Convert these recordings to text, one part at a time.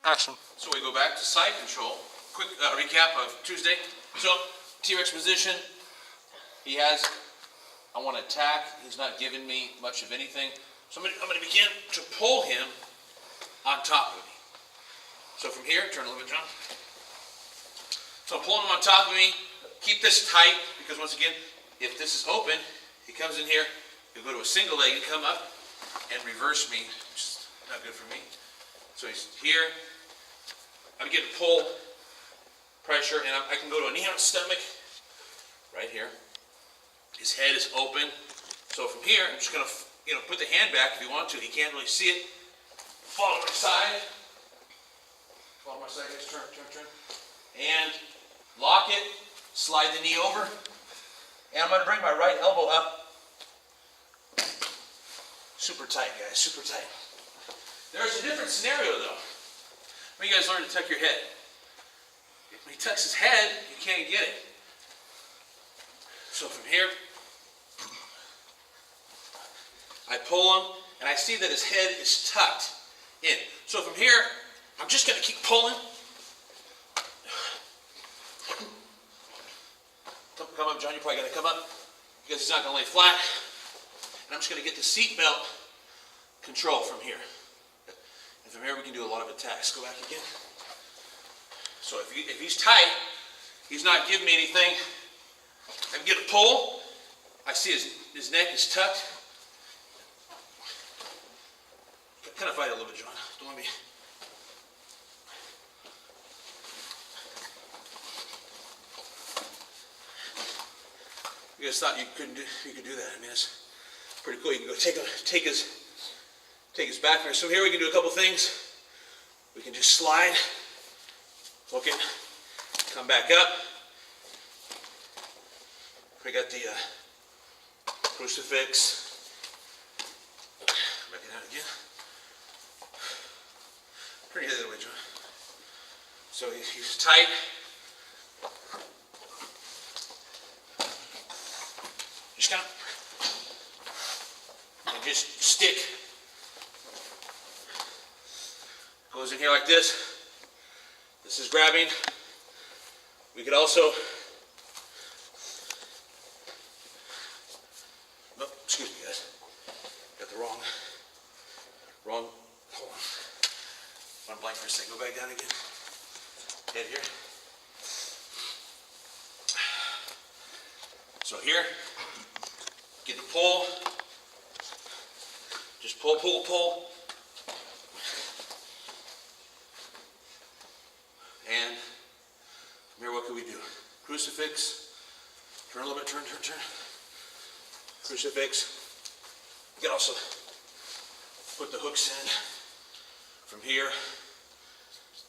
Action. So we go back to side control. Quick recap of Tuesday. So T-Rex position. He has, I want to attack. He's not giving me much of anything. So I'm going to begin to pull him on top of me. So from here, turn a little bit, John. So I'm pulling him on top of me. Keep this tight because once again, if this is open, he comes in here, he'll go to a single leg and come up and reverse me, which is not good for me. So he's here. I begin to pull pressure, and I can go to a knee on his stomach, right here. His head is open. So from here, I'm just going to, put the hand back if you want to. He can't really see it. Follow my side. Follow my side, guys. Turn. And lock it. Slide the knee over. And I'm going to bring my right elbow up. Super tight, guys. Super tight. There's a different scenario, though. When you guys learn to tuck your head. When he tucks his head, you can't get it. So from here, I pull him, and I see that his head is tucked in. So from here, I'm just going to keep pulling. Come up, John. You're probably going to come up because he's not going to lay flat. And I'm just going to get the seatbelt control from here. And from here, we can do a lot of attacks. Go back again. So if he's tight, he's not giving me anything. I can get a pull. I see his neck is tucked. Kind of fight a little bit, John. Don't let me. You guys thought you could do that. I mean, it's pretty cool. You can go take his back there. So here we can do a couple things. We can just slide, hook it, come back up. We got the crucifix. Back it out again. Pretty good that way, John. So he's tight. Just kind of, and just stick. Goes in here like this. This is grabbing. We could also, oh, excuse me guys, got the wrong, hold on. I'm blank for a second, go back down again. Head here. So here, get the pull. Just pull. And from here, what can we do? Crucifix. Turn a little bit, turn. Crucifix. You can also put the hooks in from here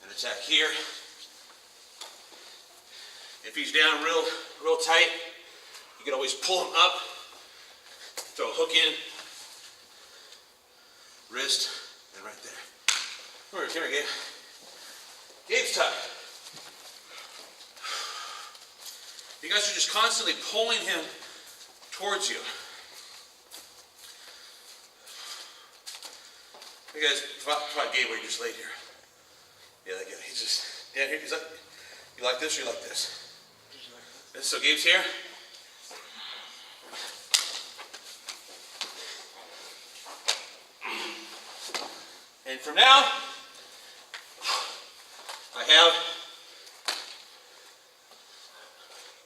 and attack here. If he's down real tight, you can always pull him up, throw a hook in, wrist, and right there. Come here, Gabe. Gabe's tucked. You guys are just constantly pulling him towards you. You guys, probably Gabe where you just laid here. Yeah, that guy. He's just down here. You like this or you like this? So Gabe's here. And from now, I have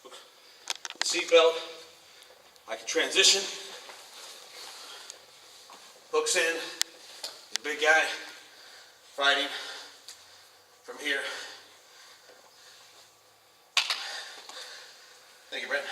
the seatbelt. I can transition. Hooks in. The big guy fighting from here. Thank you, Brent.